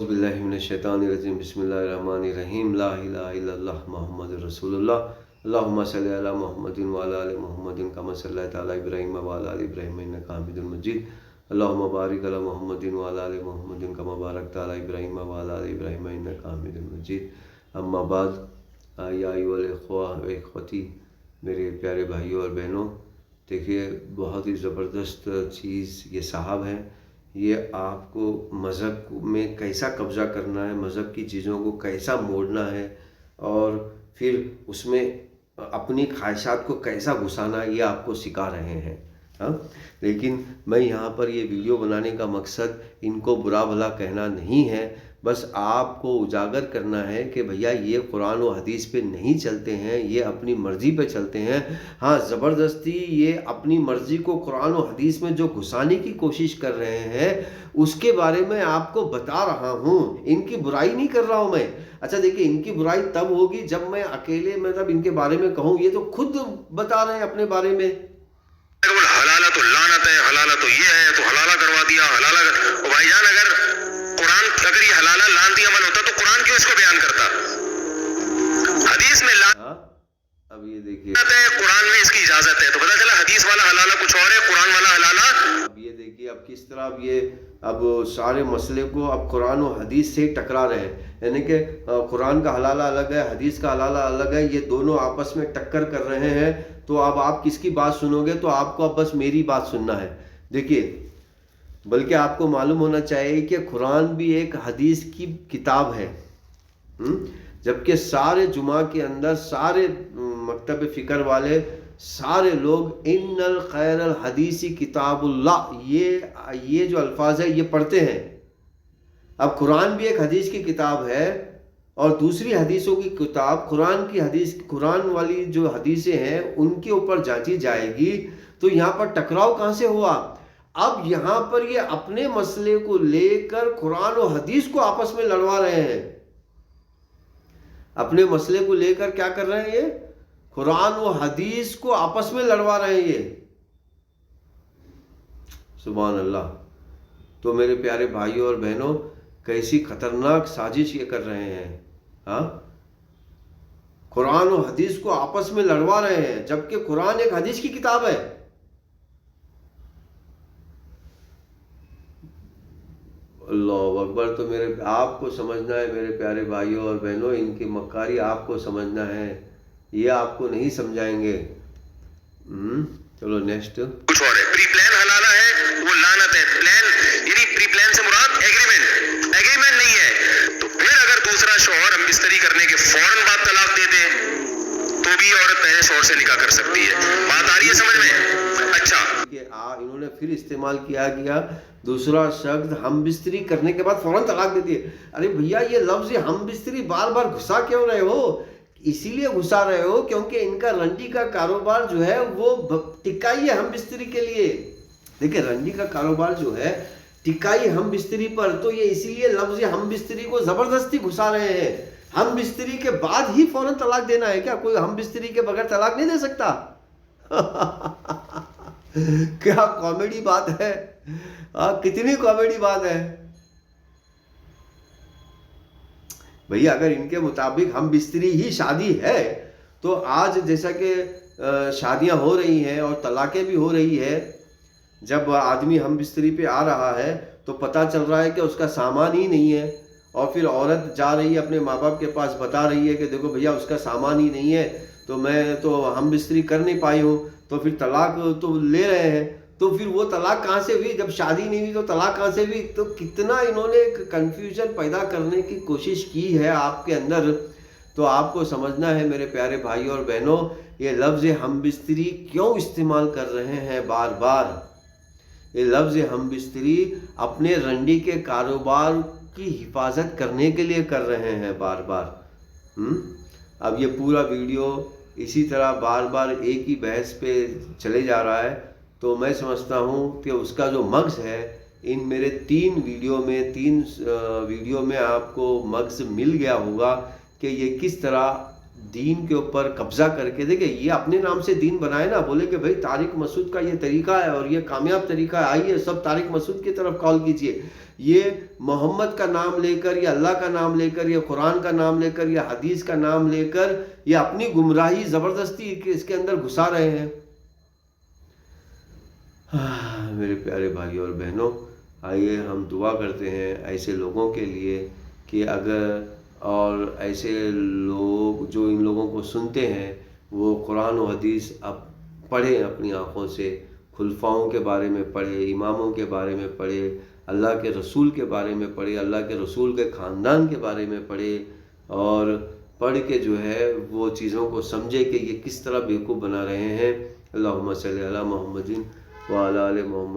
बिल्लाहि मिनश्शैतानिर्रजीम बिस्मिल्लाहिर्रहमानिर्रहीम ला इलाहा इल्लल्लाह मुहम्मदुर रसूलुल्लाह अल्लाहुम्मा सल्लि अला मुहम्मदिन व अला आलि मुहम्मदिन कमा सल्लैता अला इब्राहीम व अला आलि इब्राहीम इन्नका हमीदुम मजीद अल्लाहुम्मा बारिक अला मुहम्मदिन व अला आलि मुहम्मदिन कमा बारकता अला इब्राहीम व अला आलि इब्राहीम इन्नका हमीदुम मजीद अम्मा बाद या अय्युहल इख्वा व इख्वती, मेरे प्यारे भाइयों और बहनों, देखिए बहुत ही ज़बरदस्त चीज़ ये साहब हैं। ये आपको मज़हब में कैसा कब्ज़ा करना है, मज़हब की चीज़ों को कैसा मोड़ना है और फिर उसमें अपनी ख्वाहिशात को कैसा घुसाना है, ये आपको सिखा रहे हैं। हाँ, लेकिन मैं यहाँ पर ये वीडियो बनाने का मकसद इनको बुरा भला कहना नहीं है, बस आपको उजागर करना है कि भैया ये कुरान और हदीस पे नहीं चलते हैं, ये अपनी मर्ज़ी पे चलते हैं। हाँ, ज़बरदस्ती ये अपनी मर्ज़ी को कुरान और हदीस में जो घुसाने की कोशिश कर रहे हैं उसके बारे में आपको बता रहा हूँ। इनकी बुराई नहीं कर रहा हूँ मैं। अच्छा देखिए, इनकी बुराई तब होगी जब मैं अकेले मतलब इनके बारे में कहूँ। ये तो खुद बता रहे हैं अपने बारे में। हलाला तो लानत है, हलाला तो ये है, तो हलाला करवा दिया, हलाला कर। भाईजान, अगर ये हलाला लानती अमल होता तो कुरान क्यों इसको बयान करता? हदीस में अब ये देखिए, कुरान में इसकी इजाजत है, तो पता चला हदीस वाला हलाला कुछ और है, कुरान वाला हलाला। अब ये देखिए, अब किस तरह अब सारे मसले को अब कुरान और हदीस से टकरा रहे हैं। यानी कि कुरान का हलाला अलग है, हदीस का हलाला अलग है, ये दोनों आपस में टक्कर कर रहे हैं। तो अब आप किसकी बात सुनोगे? तो आपको अब बस मेरी बात सुनना है। देखिए, बल्कि आपको मालूम होना चाहिए कि कुरान भी एक हदीस की किताब है, जबकि सारे जुमा के अंदर सारे मकतब फ़िक्र वाले सारे लोग इन्नल खैरल हदीसी किताबुल्लाह, ये जो अल्फाज है ये पढ़ते हैं। अब कुरान भी एक हदीस की किताब है और दूसरी हदीसों की किताब कुरान की हदीस, कुरान वाली जो हदीसें हैं उनके ऊपर जांची जाएगी। तो यहाँ पर टकराव कहाँ से हुआ? अब यहाँ पर ये अपने मसले को लेकर कुरान और हदीस को आपस में लड़वा रहे हैं। अपने मसले को लेकर क्या कर रहे हैं? ये कुरान और हदीस को आपस में लड़वा रहे हैं ये। सुभान अल्लाह। तो मेरे प्यारे भाइयों और बहनों, कैसी खतरनाक साजिश ये कर रहे हैं। हाँ, कुरान और हदीस को आपस में लड़वा रहे हैं, जबकि कुरान एक हदीस की किताब है। अल्लाह अकबर। तो मेरे आपको समझना है मेरे प्यारे भाइयों और बहनों, इनकी मक्कारी आपको समझना है, ये आपको नहीं समझाएंगे। चलो नेक्स्ट। कुछ और है। प्री प्लान हलाला है, वो लानत है। प्लान यानी प्री प्लान से मुराद एग्रीमेंट नहीं है। तो फिर अगर दूसरा शौहर हम बिस्तरी करने के फौरन बाद तलाक दे दे तो भी औरत पहले शौहर से निकाह कर सकती है। बात आ रही है समझ में? अच्छा, इन्होंने फिर इस्तेमाल किया दूसरा शब्द हम बिस्तरी करने के बाद फौरन तलाक दे दिए। अरे भैया, ये लफ्ज हम बिस्तरी बार बार घुसा क्यों रहे हो? इसीलिए घुसा रहे हो क्योंकि इनका रंडी का कारोबार जो है वो टिकाई है हम बिस्तरी के लिए। देखिए, रंडी का कारोबार जो है टिकाई हम बिस्तरी पर, तो ये इसीलिए लफ्ज हम बिस्तरी को जबरदस्ती घुसा रहे हैं। हम बिस्तरी के बाद ही फौरन तलाक देना है क्या? कोई हम बिस्तरी के बगैर तलाक नहीं दे सकता? क्या कॉमेडी बात है। कितनी कॉमेडी बात है भैया। अगर इनके मुताबिक हम बिस्तरी ही शादी है तो आज जैसा कि शादियां हो रही हैं और तलाक़ें भी हो रही है, जब आदमी हम बिस्तरी पे आ रहा है तो पता चल रहा है कि उसका सामान ही नहीं है, और फिर औरत जा रही है अपने माँ बाप के पास, बता रही है कि देखो भैया उसका सामान ही नहीं है, तो मैं तो हम बिस्तरी कर नहीं पाई हूँ। तो फिर तलाक तो ले रहे हैं। तो फिर वो तलाक कहाँ से हुई? जब शादी नहीं हुई तो तलाक कहाँ से हुई? तो कितना इन्होंने एक कन्फ्यूजन पैदा करने की कोशिश की है आपके अंदर। तो आपको समझना है मेरे प्यारे भाइयों और बहनों, ये लफ्ज़ हम बिस्तरी क्यों इस्तेमाल कर रहे हैं बार बार? ये लफ्ज़ हम बिस्तरी अपने रंडी के कारोबार की हिफाजत करने के लिए कर रहे हैं बार बार। अब ये पूरा वीडियो इसी तरह बार बार एक ही बहस पे चले जा रहा है। तो मैं समझता हूँ कि उसका जो मग़ज़ है, इन मेरे तीन वीडियो में आपको मग़ज़ मिल गया होगा कि ये किस तरह दीन के ऊपर कब्ज़ा करके। देखिए, ये अपने नाम से दीन बनाए ना, बोले कि भाई तारिक मसूद का ये तरीका है और ये कामयाब तरीका है, आइए सब तारिक मसूद की तरफ कॉल कीजिए। یہ محمد کا نام لے کر یا اللہ کا نام لے کر یا قرآن کا نام لے کر یا حدیث کا نام لے کر یہ اپنی گمراہی زبردستی اس کے اندر گھسا رہے ہیں۔ میرے پیارے بھائی اور بہنوں، آئیے ہم دعا کرتے ہیں ایسے لوگوں کے لیے کہ اگر اور ایسے لوگ جو ان لوگوں کو سنتے ہیں وہ قرآن و حدیث اب پڑھیں، اپنی آنکھوں سے خلفاؤں کے بارے میں پڑھے، اماموں کے بارے میں پڑھے، اللہ کے رسول کے بارے میں پڑھے، اللہ کے رسول کے خاندان کے بارے میں پڑھے، اور پڑھ کے جو ہے وہ چیزوں کو سمجھے کہ یہ کس طرح بیوقوف بنا رہے ہیں۔ اللہم صلی علی محمد وعلی آل محمد۔